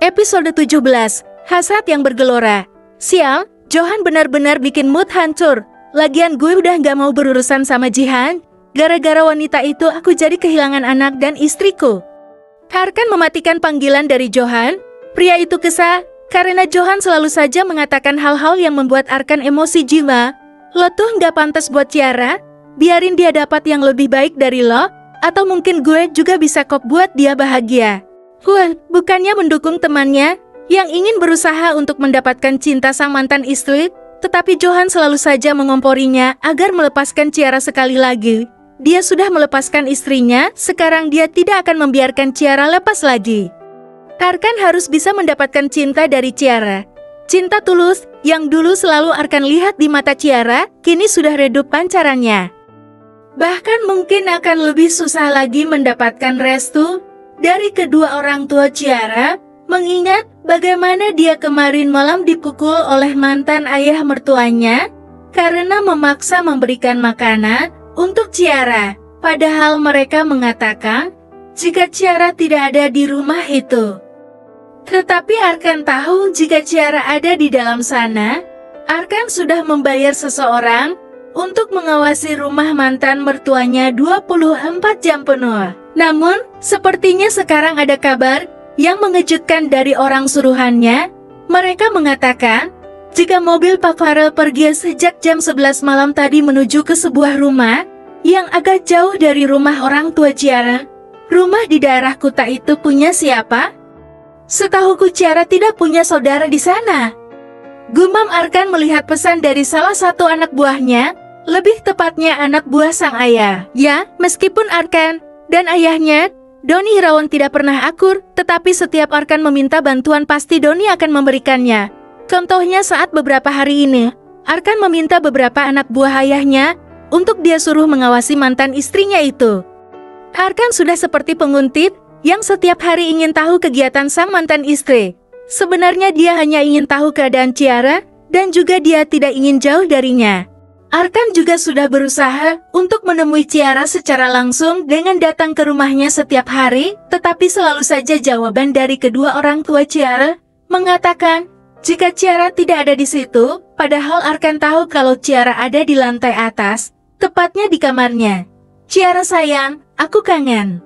Episode 17, Hasrat yang Bergelora. Sial, Johan benar-benar bikin mood hancur. Lagian gue udah gak mau berurusan sama Jihan. Gara-gara wanita itu aku jadi kehilangan anak dan istriku. Arkan mematikan panggilan dari Johan. Pria itu kesal karena Johan selalu saja mengatakan hal-hal yang membuat Arkan emosi jiwa. Lo tuh gak pantas buat Ciara. Biarin dia dapat yang lebih baik dari lo. Atau mungkin gue juga bisa kok buat dia bahagia. Bukannya mendukung temannya yang ingin berusaha untuk mendapatkan cinta sang mantan istri, tetapi Johan selalu saja mengomporinya agar melepaskan Ciara sekali lagi. Dia sudah melepaskan istrinya, sekarang dia tidak akan membiarkan Ciara lepas lagi. Arkan harus bisa mendapatkan cinta dari Ciara. Cinta tulus yang dulu selalu Arkan lihat di mata Ciara, kini sudah redup pancarannya. Bahkan mungkin akan lebih susah lagi mendapatkan restu dari kedua orang tua Ciara, mengingat bagaimana dia kemarin malam dipukul oleh mantan ayah mertuanya karena memaksa memberikan makanan untuk Ciara. Padahal mereka mengatakan jika Ciara tidak ada di rumah itu. Tetapi Arkan tahu jika Ciara ada di dalam sana, Arkan sudah membayar seseorang untuk mengawasi rumah mantan mertuanya 24 jam penuh. Namun, sepertinya sekarang ada kabar yang mengejutkan dari orang suruhannya. Mereka mengatakan, jika mobil Pak Farel pergi sejak jam 11 malam tadi menuju ke sebuah rumah yang agak jauh dari rumah orang tua Ciara. Rumah di daerah Kuta itu punya siapa? Setahuku Ciara tidak punya saudara di sana. Gumam Arkan melihat pesan dari salah satu anak buahnya, lebih tepatnya anak buah sang ayah. Ya, meskipun Arkan dan ayahnya, Doni Irawan tidak pernah akur, tetapi setiap Arkan meminta bantuan pasti Doni akan memberikannya. Contohnya saat beberapa hari ini, Arkan meminta beberapa anak buah ayahnya untuk dia suruh mengawasi mantan istrinya itu. Arkan sudah seperti penguntit yang setiap hari ingin tahu kegiatan sang mantan istri. Sebenarnya dia hanya ingin tahu keadaan Ciara dan juga dia tidak ingin jauh darinya. Arkan juga sudah berusaha untuk menemui Ciara secara langsung dengan datang ke rumahnya setiap hari, tetapi selalu saja jawaban dari kedua orang tua Ciara mengatakan jika Ciara tidak ada di situ, padahal Arkan tahu kalau Ciara ada di lantai atas, tepatnya di kamarnya. Ciara sayang, aku kangen.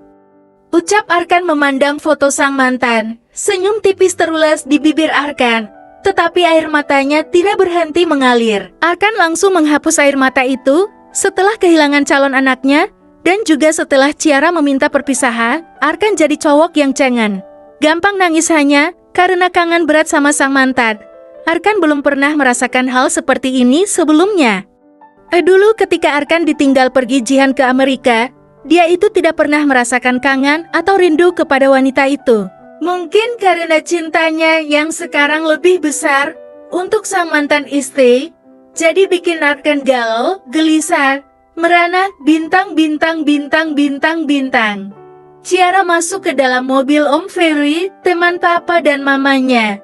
Ucap Arkan memandang foto sang mantan, senyum tipis terulas di bibir Arkan. Tetapi air matanya tidak berhenti mengalir. Arkan langsung menghapus air mata itu setelah kehilangan calon anaknya dan juga setelah Ciara meminta perpisahan. Arkan jadi cowok yang cengen. Gampang nangis hanya karena kangen berat sama sang mantan. Arkan belum pernah merasakan hal seperti ini sebelumnya. Dulu ketika Arkan ditinggal pergi Jihan ke Amerika, dia itu tidak pernah merasakan kangen atau rindu kepada wanita itu. Mungkin karena cintanya yang sekarang lebih besar untuk sang mantan istri, jadi bikin Arkan galau, gelisah, merana, bintang. Ciara masuk ke dalam mobil Om Ferry, teman papa dan mamanya.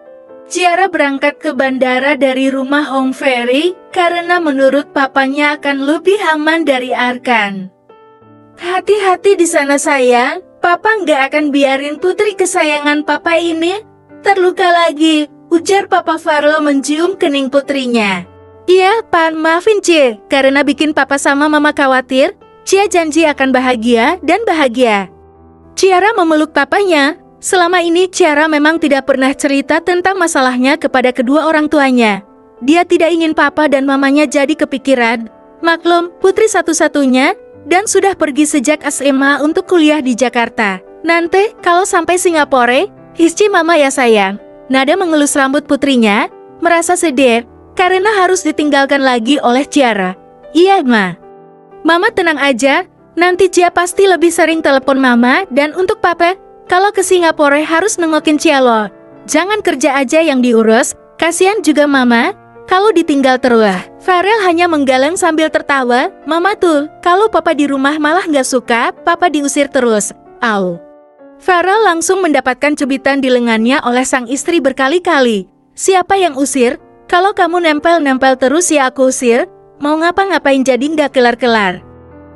Ciara berangkat ke bandara dari rumah Om Ferry karena menurut papanya akan lebih aman dari Arkan. Hati-hati di sana sayang. Papa nggak akan biarin putri kesayangan papa ini terluka lagi, ujar Papa Farel mencium kening putrinya. Iya, Pan, maafin Cie, karena bikin papa sama mama khawatir. Cia janji akan bahagia dan bahagia. Ciara memeluk papanya. Selama ini Ciara memang tidak pernah cerita tentang masalahnya kepada kedua orang tuanya. Dia tidak ingin papa dan mamanya jadi kepikiran. Maklum, putri satu-satunya, dan sudah pergi sejak SMA untuk kuliah di Jakarta. Nanti, kalau sampai Singapura, hisci mama ya sayang. Nada mengelus rambut putrinya, merasa sedih, karena harus ditinggalkan lagi oleh Ciara. Iya, Ma. Mama tenang aja, nanti Cia pasti lebih sering telepon mama, dan untuk papa, kalau ke Singapura harus nengokin Cia loh. Jangan kerja aja yang diurus, kasihan juga mama. Kalau ditinggal terus. Farel hanya menggeleng sambil tertawa. Mama tuh, kalau papa di rumah malah nggak suka, papa diusir terus. Au. Farel langsung mendapatkan cubitan di lengannya oleh sang istri berkali-kali. Siapa yang usir? Kalau kamu nempel-nempel terus ya aku usir. Mau ngapa-ngapain jadi nggak kelar-kelar.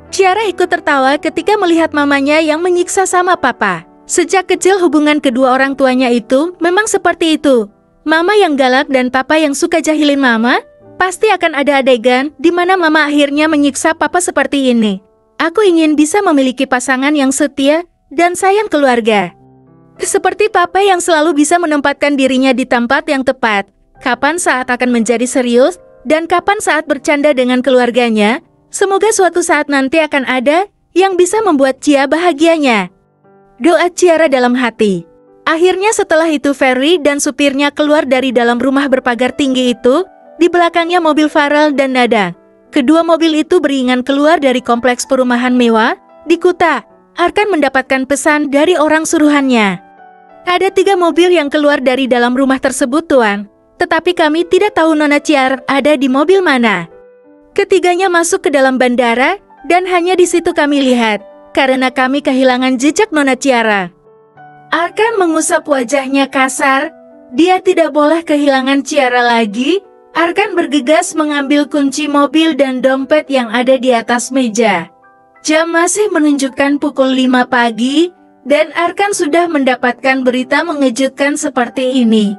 Ciara ikut tertawa ketika melihat mamanya yang menyiksa sama papa. Sejak kecil hubungan kedua orang tuanya itu memang seperti itu. Mama yang galak dan papa yang suka jahilin mama, pasti akan ada adegan di mana mama akhirnya menyiksa papa seperti ini. Aku ingin bisa memiliki pasangan yang setia dan sayang keluarga. Seperti papa yang selalu bisa menempatkan dirinya di tempat yang tepat. Kapan saat akan menjadi serius, dan kapan saat bercanda dengan keluarganya. Semoga suatu saat nanti akan ada yang bisa membuat Cia bahagianya. Doa Ciara dalam hati. Akhirnya setelah itu Ferry dan supirnya keluar dari dalam rumah berpagar tinggi itu. Di belakangnya mobil Farel dan Nada. Kedua mobil itu beringan keluar dari kompleks perumahan mewah di Kuta. Arkan mendapatkan pesan dari orang suruhannya. Ada 3 mobil yang keluar dari dalam rumah tersebut, Tuan. Tetapi kami tidak tahu Nona Ciara ada di mobil mana. Ketiganya masuk ke dalam bandara dan hanya di situ kami lihat. Karena kami kehilangan jejak Nona Ciara. Arkan mengusap wajahnya kasar. Dia tidak boleh kehilangan Ciara lagi. Arkan bergegas mengambil kunci mobil dan dompet yang ada di atas meja. Jam masih menunjukkan pukul 5 pagi, dan Arkan sudah mendapatkan berita mengejutkan seperti ini.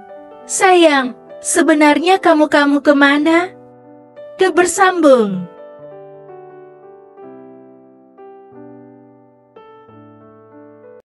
Sayang, sebenarnya kamu kemana? Bersambung.